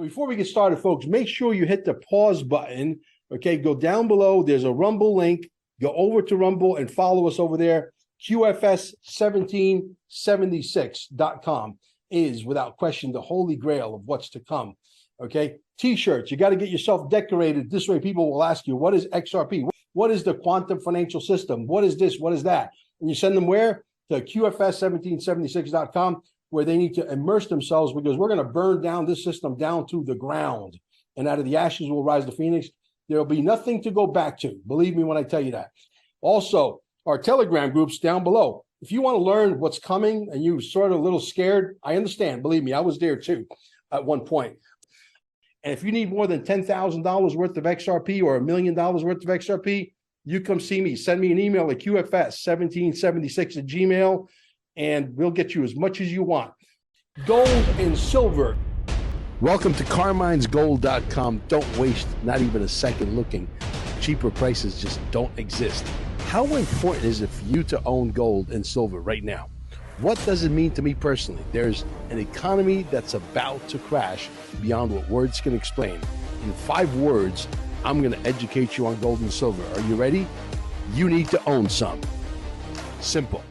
Before we get started, folks, make sure you hit the pause button. Okay, go down below. There's a Rumble link. Go over to Rumble and follow us over there. QFS1776.com is, without question, the holy grail of what's to come. Okay, T-shirts. You got to get yourself decorated. This way people will ask you, what is XRP? What is the quantum financial system? What is this? What is that? And you send them where? To QFS1776.com, where they need to immerse themselves, because we're going to burn down this system down to the ground. And out of the ashes will rise the phoenix. There'll be nothing to go back to. Believe me when I tell you that. Also, our Telegram groups down below. If you want to learn what's coming and you're sort of a little scared, I understand. Believe me, I was there too at one point. And if you need more than $10,000 worth of XRP or $1 million worth of XRP, you come see me. Send me an email at QFS1776@gmail, and we'll get you as much as you want. Gold and silver. Welcome to Carmine'sGold.com. Don't waste not even a second looking. Cheaper prices just don't exist. How important is it for you to own gold and silver right now? What does it mean to me personally? There's an economy that's about to crash beyond what words can explain. In 5 words, I'm going to educate you on gold and silver. Are you ready? You need to own some. Simple.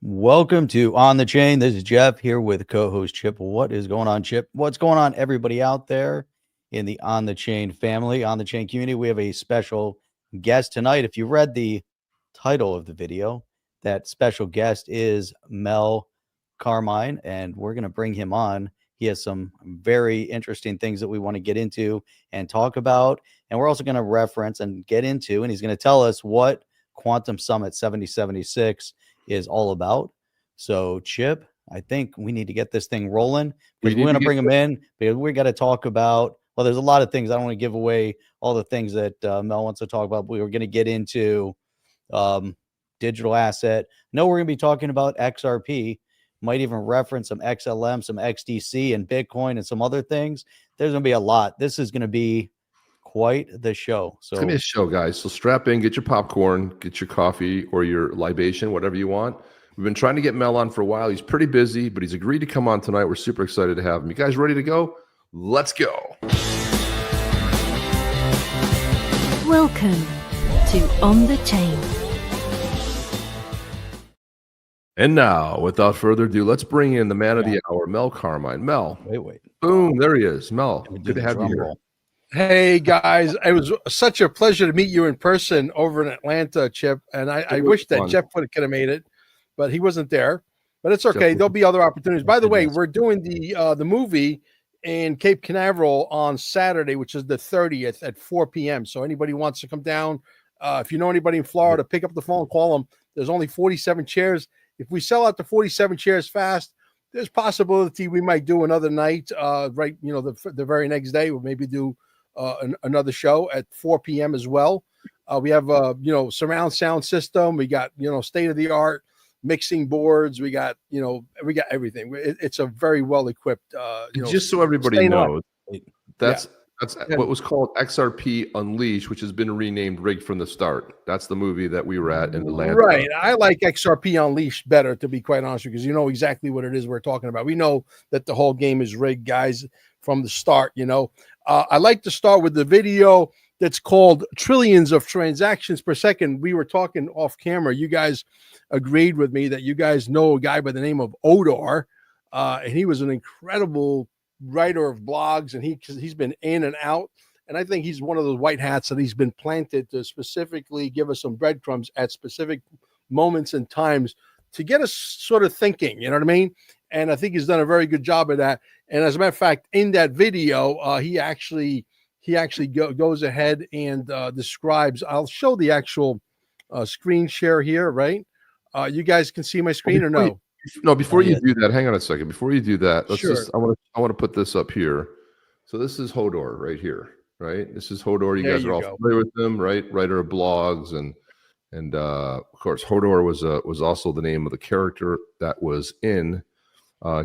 Welcome to On the Chain. This is Jeff here with co-host Chip. What is going on, Chip? What's going on, everybody out there in the On the Chain family, On the Chain community? We have a special guest tonight. If you read the title of the video, that special guest is Mel Carmine, and we're going to bring him on. He has some very interesting things that we want to get into and talk about. And we're also going to reference and get into, and he's going to tell us what Quantum Summit 7076 is all about. So, Chip, I think we need to get this thing rolling, because we're going to bring him in, because we got to talk about, well, there's a lot of things. I don't want to give away all the things that Mel wants to talk about. But we were going to get into digital asset. No, we're going to be talking about XRP. Might even reference some XLM, some XDC, and Bitcoin, and some other things. There's going to be a lot. This is going to be quite the show. So it's going to be a show, guys. So strap in, get your popcorn, get your coffee or your libation, whatever you want. We've been trying to get Mel on for a while. He's pretty busy, but he's agreed to come on tonight. We're super excited to have him. You guys ready to go? Let's go. Welcome to On the Chain. And now, without further ado, let's bring in the man of the hour, Mel Carmine. Mel. Wait. Boom, there he is. Mel, good to have you here. Hey, guys. It was such a pleasure to meet you in person over in Atlanta, Chip. And I wish that Jeff could have made it, but he wasn't there. But it's okay. There'll be other opportunities. By the way, we're doing the movie in Cape Canaveral on Saturday, which is the 30th at 4 p.m. So anybody wants to come down, if you know anybody in Florida, pick up the phone, call them. There's only 47 chairs. If we sell out the 47 chairs fast, there's possibility we might do another night, right? You know, the very next day, we'll maybe do another show at 4 p.m. as well. We have, surround sound system. We got, state-of-the-art mixing boards. We got everything. It's a very well-equipped, just so everybody knows, that's Yeah. what was called XRP Unleashed, which has been renamed Rigged from the Start. That's the movie that we were at in Atlanta. Right. I like XRP Unleashed better, to be quite honest, because you know exactly what it is we're talking about. We know that the whole game is rigged, guys, from the start. I like to start with the video that's called Trillions of Transactions Per Second. We were talking off camera. You guys agreed with me that you guys know a guy by the name of Hodor, and he was an incredible writer of blogs, and he's been in and out, and I think he's one of those white hats that he's been planted to specifically give us some breadcrumbs at specific moments and times to get us sort of thinking, you know what I mean? And I think he's done a very good job of that. And as a matter of fact, in that video, he actually goes ahead and describes. I'll show the actual screen share here, right? You guys can see my screen or no? No, before you do that, hang on a second. Before you do that, Sure. I want to put this up here. So this is Hodor right here, right? This is Hodor. You guys are all familiar with him, right? Writer of blogs, and of course, Hodor was also the name of the character that was in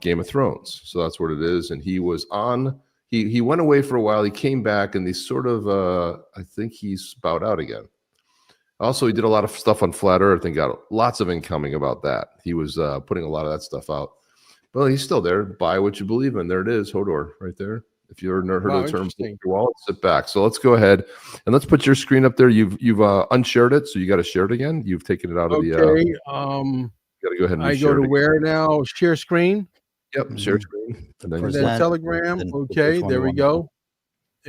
Game of Thrones. So that's what it is. And he was on. He went away for a while. He came back, and he's sort of I think he's bowed out again. Also, he did a lot of stuff on Flat Earth and got lots of incoming about that. He was putting a lot of that stuff out. Well, he's still there. Buy what you believe in. There it is, Hodor, right there. If you've never heard of the term wallet, sit back. So let's go ahead and let's put your screen up there. You've unshared it, so you got to share it again. You've taken it out of the. Okay. You got to go ahead and I go to where now? Share screen. Yep, share screen. And then Telegram. Okay, there we go.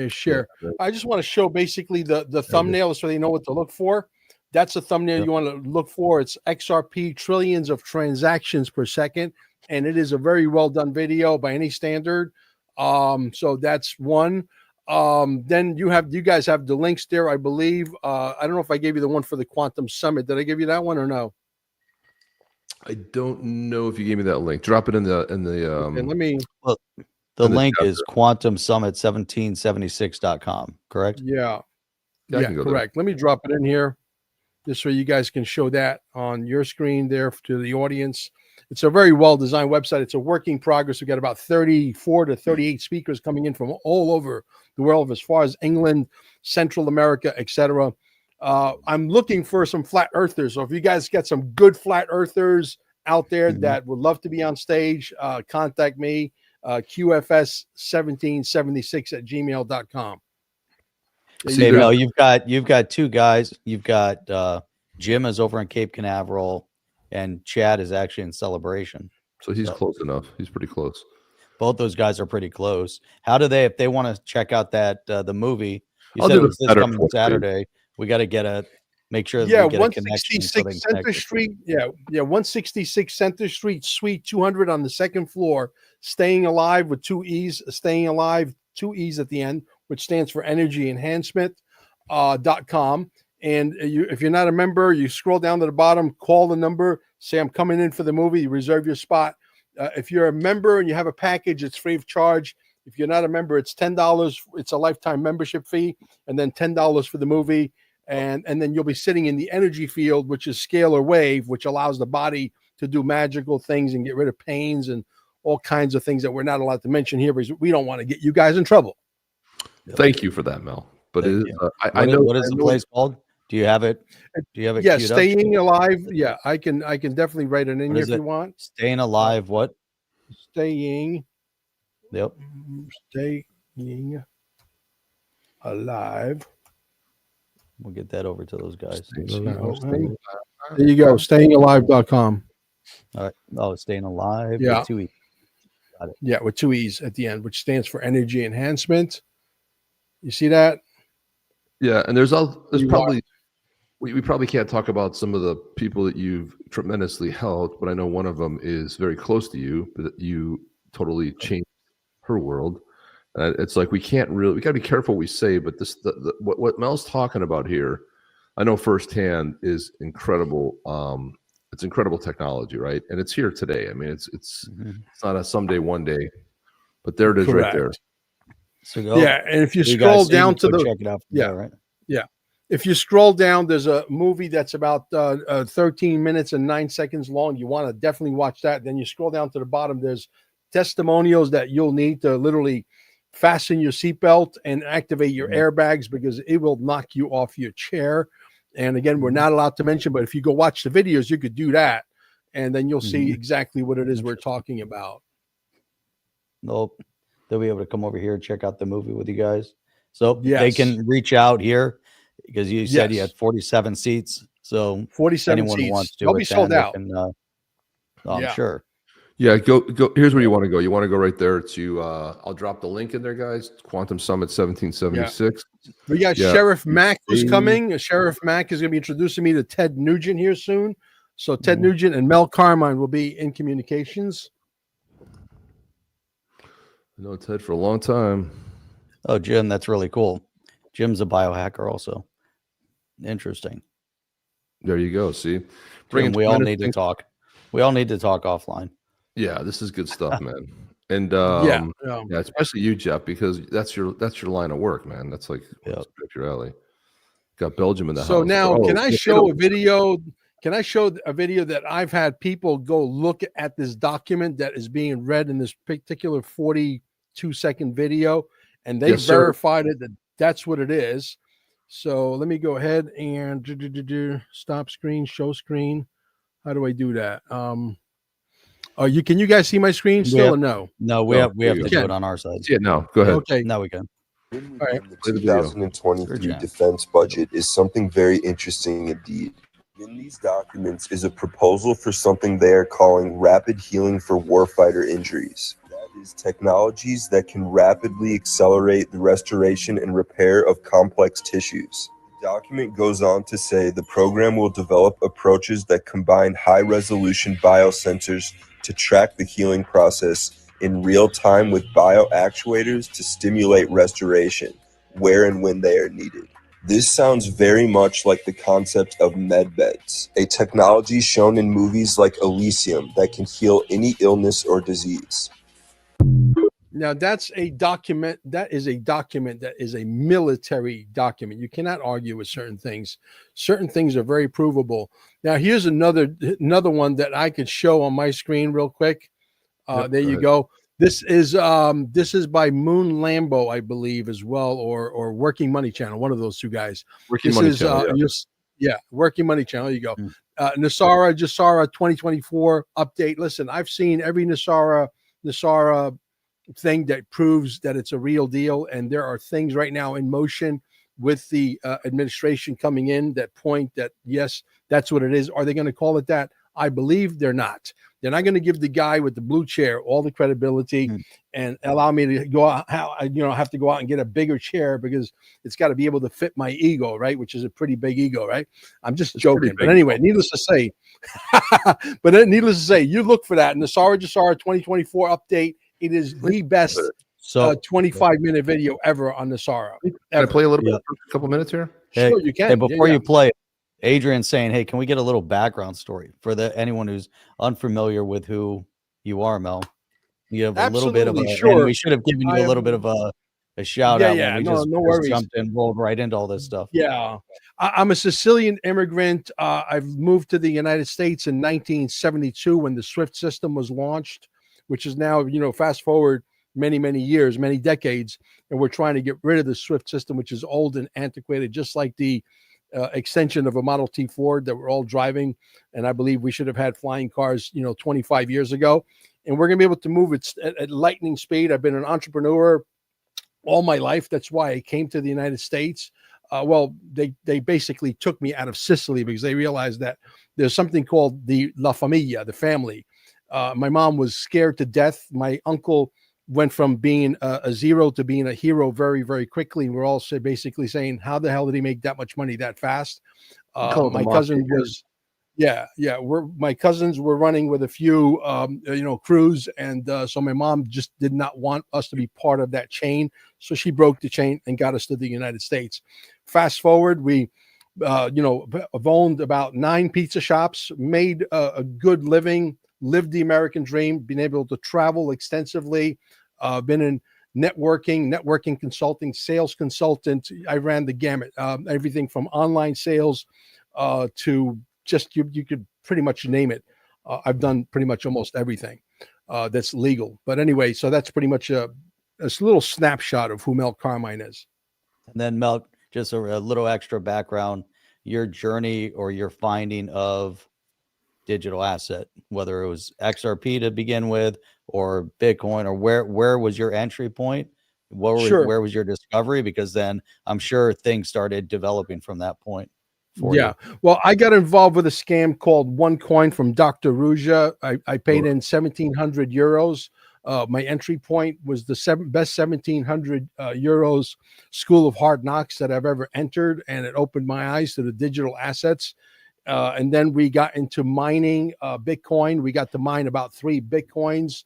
Share. Yeah. I just want to show basically the thumbnail so they know what to look for. That's a thumbnail you want to look for. It's XRP, trillions of transactions per second, and it is a very well done video by any standard. So that's one. Then you guys have the links there, I believe. I don't know if I gave you the one for the Quantum Summit. Did I give you that one or no? I don't know if you gave me that link. Drop it in the and let me. Well, the link is quantumsummit1776.com, correct? Yeah, correct. Let me drop it in here just so you guys can show that on your screen there to the audience. It's a very well-designed website. It's a work in progress. We've got about 34 to 38 speakers coming in from all over the world, as far as England, Central America, etc. I'm looking for some flat earthers. So if you guys get some good flat earthers out there that would love to be on stage, contact me, qfs1776@gmail.com. Hey, Mel, you've got two guys. You've got Jim is over in Cape Canaveral, and Chad is actually in Celebration. So he's close enough. He's pretty close. Both those guys are pretty close. How do they, if they want to check out that the movie? You said it was this coming Saturday. We got to make sure that we get a connection. 166 Center Street. Yeah, 166 Center Street, Suite 200 on the second floor. Staying Alive with 2 E's. Staying Alive, 2 E's at the end, which stands for Energy Enhancement .com. And if you're not a member, you scroll down to the bottom, call the number, say I'm coming in for the movie, you reserve your spot. If you're a member and you have a package, it's free of charge. If you're not a member, it's $10. It's a lifetime membership fee, and then $10 for the movie. And then you'll be sitting in the energy field, which is scalar wave, which allows the body to do magical things and get rid of pains and all kinds of things that we're not allowed to mention here because we don't want to get you guys in trouble. Thank you for that, Mel. But I know what is the place called? Do you have it? Yeah, Staying Alive. Yeah, I can definitely write it in here if you want. Staying Alive. What? Staying. Yep. Staying Alive. We'll get that over to those guys. There you go. StayingAlive.com. All right. Oh, Staying Alive. Yeah. With 2 E's. Got it. Yeah, with 2 E's at the end, which stands for Energy Enhancement. You see that? Yeah, and there's probably we probably can't talk about some of the people that you've tremendously helped, but I know one of them is very close to you, but you totally changed her world. It's like we got to be careful what we say, but what Mel's talking about here, I know firsthand is incredible. It's incredible technology, right? And it's here today. I mean, it's not a someday, one day, but there it is. Correct. Right there. So go. Yeah, and if you scroll down to check it out. Right. Yeah. If you scroll down, there's a movie that's about 13 minutes and 9 seconds long. You want to definitely watch that. Then you scroll down to the bottom. There's testimonials that you'll need to literally fasten your seatbelt and activate your airbags because it will knock you off your chair. And again, we're not allowed to mention, but if you go watch the videos, you could do that. And then you'll see exactly what it is we're talking about. Nope. They'll be able to come over here and check out the movie with you guys. So they can reach out here because you said you had 47 seats. So 47 anyone seats. wants to They'll be sold out. I'm sure. Yeah, go. Here's where you want to go. You want to go right there to I'll drop the link in there, guys. Quantum Summit 1776. Yeah. We got Sheriff Mack who's coming. Sheriff Mack is going to be introducing me to Ted Nugent here soon. So Ted Nugent and Mel Carmine will be in communications. I know Ted for a long time. Oh, Jim, that's really cool. Jim's a biohacker also. Interesting. There you go. See, Jim, we all need to talk. We all need to talk offline. Yeah, this is good stuff, man. And yeah, especially you, Jeff, because that's your line of work, man. That's like your alley. Got Belgium in the house. So now, can I show a video? Can I show a video that I've had people go look at this document that is being read in this particular 42-second video, and they verified it that that's what it is. So let me go ahead and stop screen, show screen. How do I do that? Can you guys see my screen still or no? No, we have to do it on our side. Yeah, no, go ahead. Okay. Now we can. All right. The 2023 defense budget is something very interesting indeed. In these documents is a proposal for something they are calling rapid healing for warfighter injuries. That is technologies that can rapidly accelerate the restoration and repair of complex tissues. The document goes on to say the program will develop approaches that combine high-resolution biosensors to track the healing process in real time with bioactuators to stimulate restoration, where and when they are needed. This sounds very much like the concept of medbeds, a technology shown in movies like Elysium that can heal any illness or disease. Now that's a document. That is a document that is a military document. You cannot argue with certain things. Certain things are very provable. Now here's another one that I could show on my screen real quick. There you go. This is by Moon Lambo, I believe, as well, or Working Money Channel, one of those two guys. Working Money Channel. Working Money Channel. There you go. Nasara Jasara 2024 update. Listen, I've seen every Nasara thing that proves that it's a real deal, and there are things right now in motion with the administration coming in that point that yes, that's what it is. Are they going to call it that? I believe they're not. They're not going to give the guy with the blue chair all the credibility and allow me to go out, have to go out and get a bigger chair because it's got to be able to fit my ego, right? Which is a pretty big ego, right? I'm just joking. But anyway, needless to say, you look for that in the Nasara Jasara 2024 update. It is the best 25-minute video ever on Nasara. Can I play a little bit for a couple minutes here? Sure, you can. Hey, before you play it, Adrian's saying, hey, can we get a little background story for anyone who's unfamiliar with who you are, Mel? You have a little bit of a, and we should have given you a little bit of a shout out when we just jumped and rolled right into all this stuff. Yeah. I'm a Sicilian immigrant. I've moved to the United States in 1972 when the SWIFT system was launched, which is now, fast forward many, many years, many decades, and we're trying to get rid of the SWIFT system, which is old and antiquated, just like the extension of a Model T Ford that we're all driving. And I believe we should have had flying cars, 25 years ago. And we're going to be able to move it at lightning speed. I've been an entrepreneur all my life. That's why I came to the United States. They basically took me out of Sicily because they realized that there's something called the La Famiglia, the family. My mom was scared to death. My uncle went from being a zero to being a hero very, very quickly. And we're all basically saying, how the hell did he make that much money that fast? My cousin was, my cousins were running with a few, crews. And so my mom just did not want us to be part of that chain. So she broke the chain and got us to the United States. Fast forward, we, have owned about 9 pizza shops, made a good living, lived the American dream, been able to travel extensively, been in networking consulting, sales consultant. I ran the gamut, everything from online sales to just, you could pretty much name it. I've done pretty much almost everything that's legal. But anyway, so that's pretty much a little snapshot of who Mel Carmine is. And then Mel, just a little extra background, your journey or your finding of digital asset, whether it was XRP to begin with or Bitcoin, or where was your entry point? Where was your discovery? Because then I'm sure things started developing from that point. You. Well, I got involved with a scam called OneCoin from Dr. Ruja. I paid in 1,700 euros. My entry point was the best 1,700 euros school of hard knocks that I've ever entered, and it opened my eyes to the digital assets. And then we got into mining Bitcoin. We got to mine about 3 Bitcoins.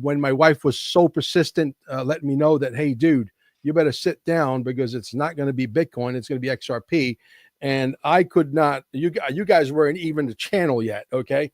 When my wife was so persistent, letting me know that, hey, dude, you better sit down because it's not going to be Bitcoin. It's going to be XRP. And I could not, you guys weren't even the channel yet. Okay.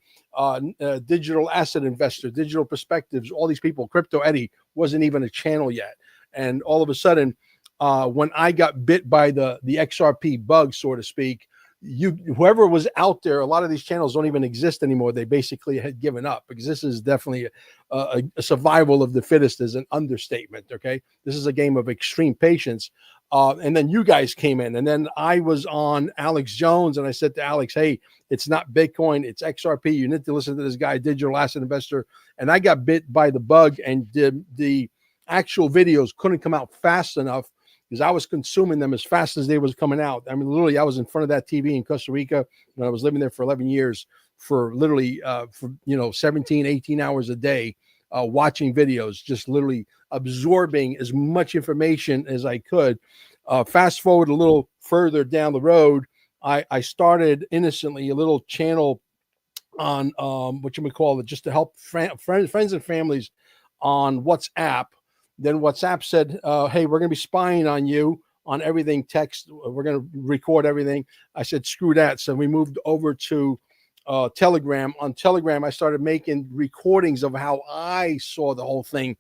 Digital asset investor, digital perspectives, all these people, Crypto Eddie wasn't even a channel yet. And all of a sudden, when I got bit by the XRP bug, so to speak, whoever was out there, a lot of these channels don't even exist anymore. They basically had given up, because this is definitely a survival of the fittest is an understatement. Okay. This is a game of extreme patience. And then you guys came in, and then I was on Alex Jones, and I said to Alex, hey, it's not Bitcoin, it's XRP. You need to listen to this guy, Digital Asset Investor. And I got bit by the bug, and the actual videos couldn't come out fast enough, because I was consuming them as fast as they was coming out. I mean, literally, I was in front of that TV in Costa Rica when I was living there for 11 years, for literally, 17, 18 hours a day, watching videos, just literally absorbing as much information as I could. Fast forward a little further down the road, I started innocently a little channel on just to help friends and families on WhatsApp. Then WhatsApp said, hey, we're going to be spying on you on everything text. We're going to record everything. I said, screw that. So we moved over to Telegram. On Telegram, I started making recordings of how I saw the whole thing.